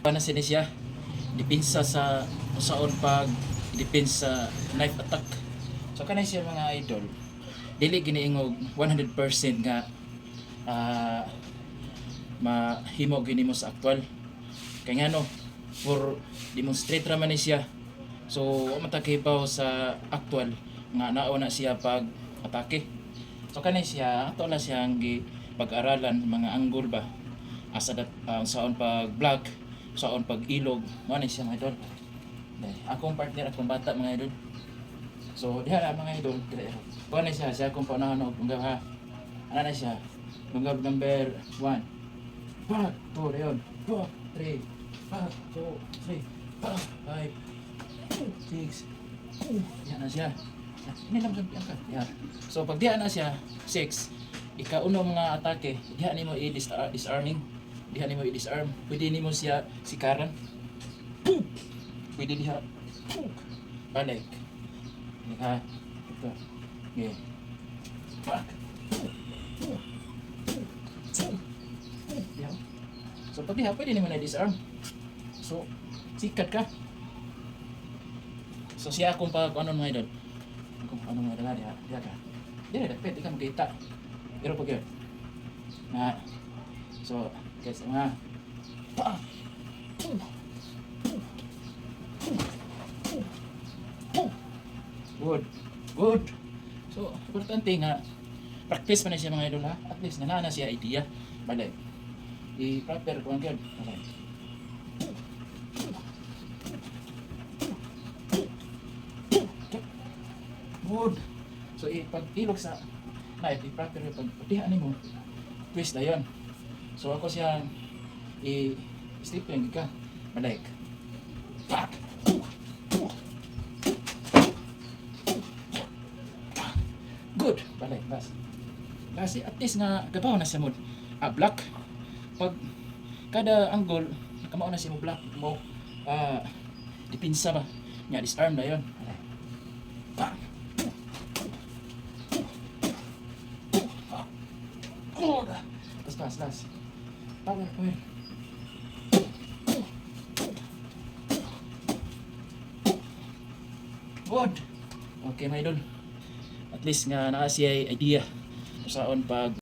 Paano siya? Dipinsa sa usaon pag depends sa knife attack. So kanay siya mga idol. Dili giniingog 100% nga mahimo gini mo sa actual. Kaya nga no, for demonstrate raman ni siya. So matakibaw sa actual nga nauna siya pag atake. So kanay siya ato la siyang pag-aralan mga angle ba asa dat saon pag black, saon pag ilog, mo ni siya mga idol. Akong partner, akong bata mga idol. So diha mga idol, kuha na siya, siya akong paunahan og bunggab ha. Ano na siya? Bunggab number 1. 2, dayon. 2, 3, 2, 3, 5, 6. Yan na siya. Ini lang sa ka. Yan. So pag diha na siya, 6. Ikauno mga atake, diha nimo i-disarming. Diha nimo i-disarm. Pwede nimo siya sikaran. Pwede diha. Balik. Ha. Ito. Okay. Back. So pag diha, pwede nimo na disarm. So, sikat ka. So siya akong pag ano mga idol. Kung ano mga idol diha ka. Diha dapat ka makita. Pero pag yun. Na. So, guys, mga Good. So, importante nga practice pa na siya mga idol ha. At least na siya idea. Balik. I-proper ko ang gyud. Balik. Good. So, pag-ilog sa knife, i-proper yung pagpatihan mo. Twist na yun. So, ako siya i-slip yung ka. Balik. Fuck. Good. Balik. Bas. Kasi at least nga gabaw na siya mo. Black. Pag kada angle, kamao na siya mo black mo. Dipinsa ba? Nga, disarm na yun. Balik. Fuck. Good. Last. Power. Good. Okay, my idol. At least nga naa siya idea saon pag